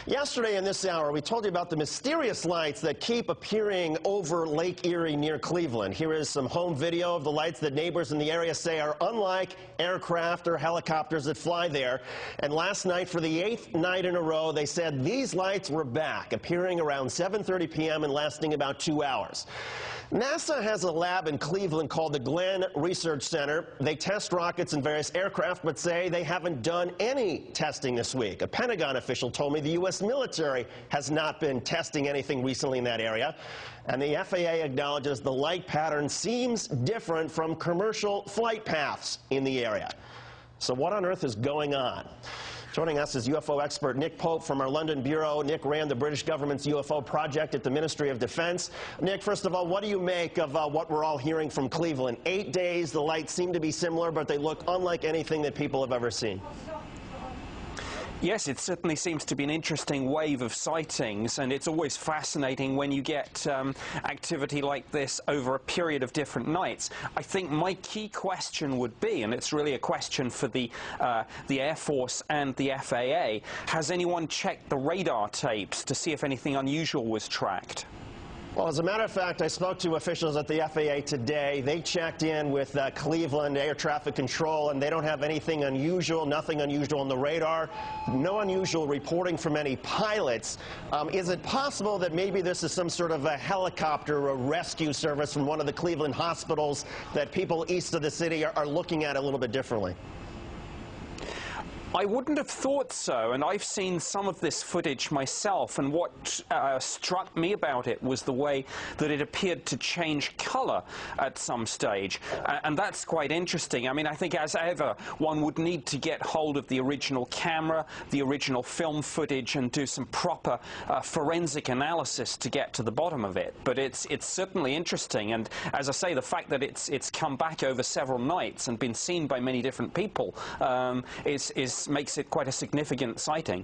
Yesterday in this hour, we told you about the mysterious lights that keep appearing over Lake Erie near Cleveland. Here is some home video of the lights that neighbors in the area say are unlike aircraft or helicopters that fly there. And last night, for the 8th night in a row, they said these lights were back, appearing around 7:30 p.m. and lasting about 2 hours. NASA has a lab in Cleveland called the Glenn Research Center. They test rockets and various aircraft, but say they haven't done any testing this week. A Pentagon official told me the U.S. military has not been testing anything recently in that area. And the FAA acknowledges the light pattern seems different from commercial flight paths in the area. So what on earth is going on? Joining us is UFO expert Nick Pope from our London bureau. Nick ran the British government's UFO project at the Ministry of Defense. Nick, first of all, what do you make of what we're all hearing from Cleveland? 8 days, the lights seem to be similar, but they look unlike anything that people have ever seen. Yes, it certainly seems to be an interesting wave of sightings, and it's always fascinating when you get activity like this over a period of different nights. I think my key question would be, and it's really a question for the Air Force and the FAA, has anyone checked the radar tapes to see if anything unusual was tracked? Well, as a matter of fact, I spoke to officials at the FAA today. They checked in with Cleveland Air Traffic Control, and they don't have anything unusual, nothing unusual on the radar, no unusual reporting from any pilots. Is it possible that maybe this is some sort of a helicopter or a rescue service from one of the Cleveland hospitals that people east of the city are looking at a little bit differently? I wouldn't have thought so, and I've seen some of this footage myself, and what struck me about it was the way that it appeared to change color at some stage, and that's quite interesting. I mean, I think as ever, one would need to get hold of the original camera, the original film footage, and do some proper forensic analysis to get to the bottom of it. But it's certainly interesting, and as I say, the fact that it's come back over several nights and been seen by many different people makes it quite a significant sighting.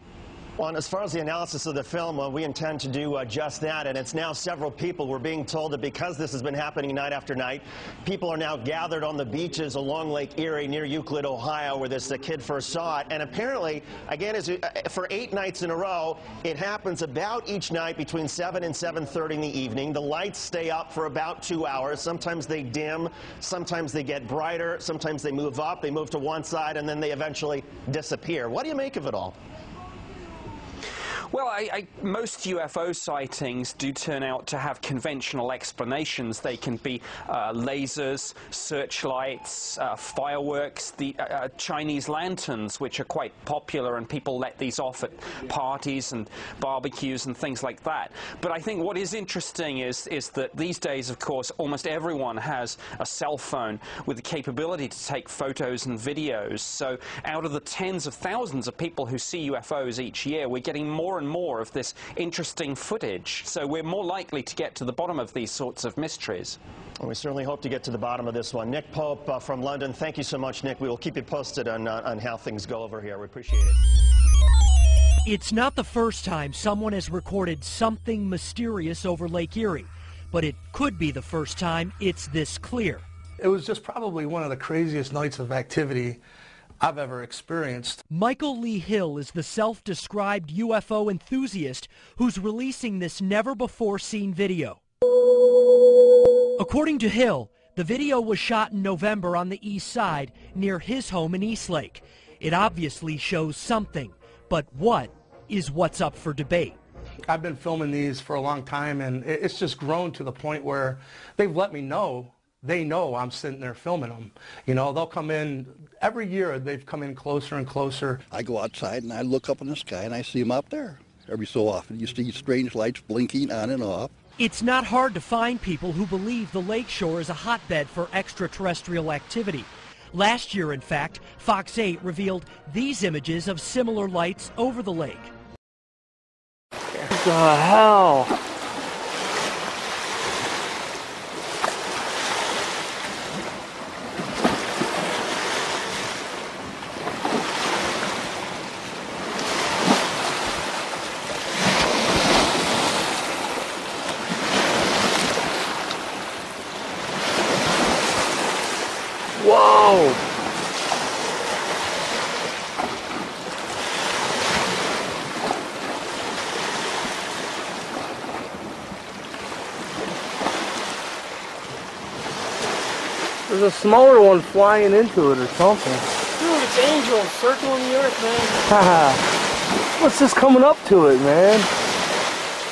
Well, and as far as the analysis of the film, we intend to do just that, and it's now several people. We're being told that because this has been happening night after night, people are now gathered on the beaches along Lake Erie near Euclid, Ohio, where this kid first saw it. And apparently, again, for 8 nights in a row, it happens about each night between 7 and 7:30 in the evening. The lights stay up for about 2 hours. Sometimes they dim, sometimes they get brighter, sometimes they move up, they move to one side, and then they eventually disappear. What do you make of it all? Well, most UFO sightings do turn out to have conventional explanations. They can be lasers, searchlights, fireworks, the Chinese lanterns, which are quite popular, and people let these off at parties and barbecues and things like that. But I think what is interesting is that these days, of course, almost everyone has a cell phone with the capability to take photos and videos. So out of the tens of thousands of people who see UFOs each year, we're getting more and more of this interesting footage. So we're more likely to get to the bottom of these sorts of mysteries. Well, we certainly hope to get to the bottom of this one. Nick Pope from London, thank you so much, Nick. We will keep you posted on how things go over here. We appreciate it. It's not the first time someone has recorded something mysterious over Lake Erie, but it could be the first time it's this clear. It was just probably one of the craziest nights of activity I've ever experienced. Michael Lee Hill is the self-described UFO enthusiast who's releasing this never-before-seen video. According to Hill, the video was shot in November on the east side near his home in Eastlake. It obviously shows something, but what is what's up for debate. I've been filming these for a long time, and it's just grown to the point where they've let me know. They know I'm sitting there filming them. You know, they'll come in, every year they've come in closer and closer. I go outside and I look up in the sky and I see them up there. Every so often you see strange lights blinking on and off. It's not hard to find people who believe the lakeshore is a hotbed for extraterrestrial activity. Last year, in fact, Fox 8 revealed these images of similar lights over the lake. What the hell? Whoa! There's a smaller one flying into it or something. Dude, it's angels circling the earth, man. What's this coming up to it, man?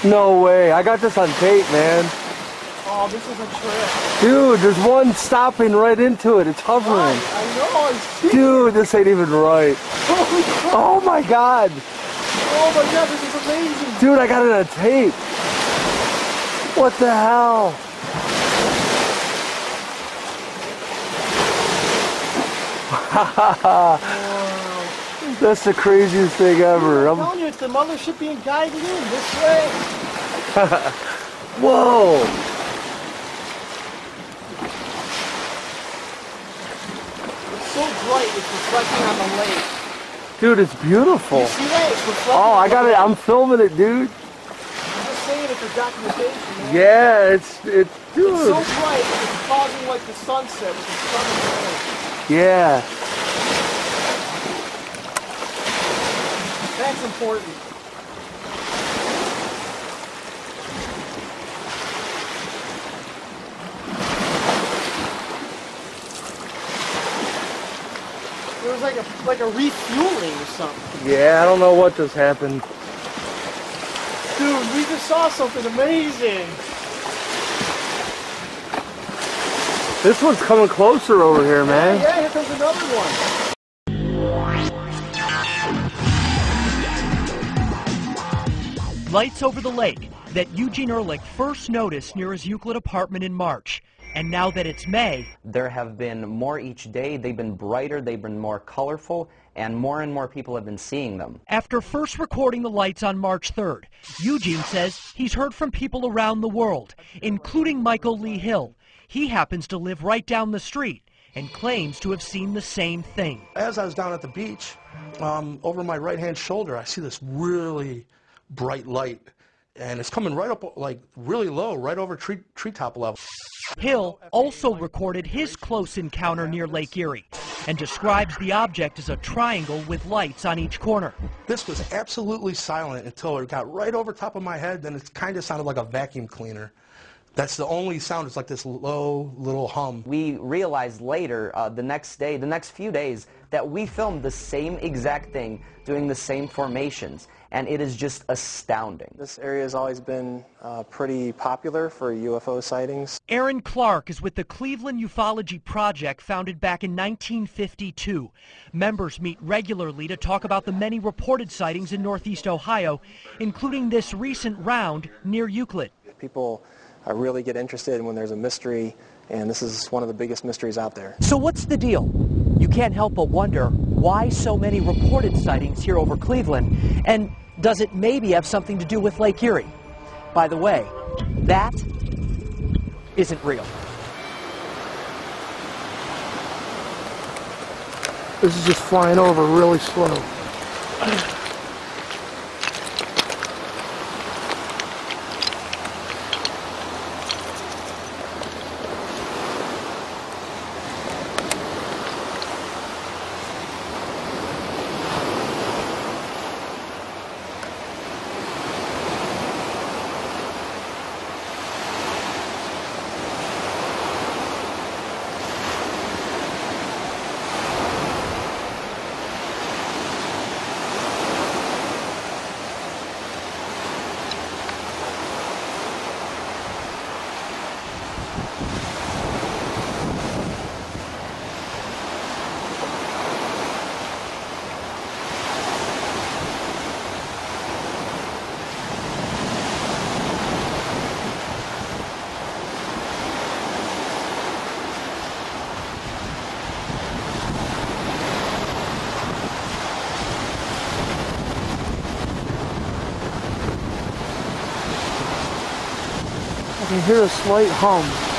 No way. I got this on tape, man. Oh, this is a trick. Dude, there's one stopping right into it. It's hovering. I know, I see. Dude, this ain't even right. Holy crap. Oh my god. Oh my god, this is amazing. Dude, I got it on tape. What the hell? That's the craziest thing ever. I'm telling you, it's the mothership being guided in this way. Whoa. It's so bright, it's reflecting on the lake. Dude, it's beautiful. You see that? It's reflecting. Oh, I got it. I'm filming it, dude. I'm just saying it for documentation, man. Yeah, it's dude. It's so bright, it's causing like the sunset with the sun and the rain. Yeah. That's important. There was like a refueling or something. Yeah, I don't know what just happened. Dude, we just saw something amazing. This one's coming closer over here, man. Yeah, here comes another one. Lights over the lake that Eugene Ehrlich first noticed near his Euclid apartment in March. And now that it's May, there have been more each day. They've been brighter, they've been more colorful, and more people have been seeing them. After first recording the lights on March 3rd, Eugene says he's heard from people around the world, including Michael Lee Hill. He happens to live right down the street and claims to have seen the same thing. As I was down at the beach, over my right-hand shoulder, I see this really bright light, and it's coming right up, like really low, right over treetop level. Hill also recorded his close encounter near Lake Erie and describes the object as a triangle with lights on each corner. This was absolutely silent until it got right over top of my head, then it kind of sounded like a vacuum cleaner. That's the only sound. It's like this low little hum. We realized later, the next few days, that we filmed the same exact thing, doing the same formations, and it is just astounding. This area has always been pretty popular for UFO sightings. Aaron Clark is with the Cleveland Ufology Project, founded back in 1952. Members meet regularly to talk about the many reported sightings in Northeast Ohio, including this recent round near Euclid. People really get interested when there's a mystery, and this is one of the biggest mysteries out there. So what's the deal? You can't help but wonder why so many reported sightings here over Cleveland, and does it maybe have something to do with Lake Erie? By the way, that isn't real. This is just flying over really slow. I can hear a slight hum.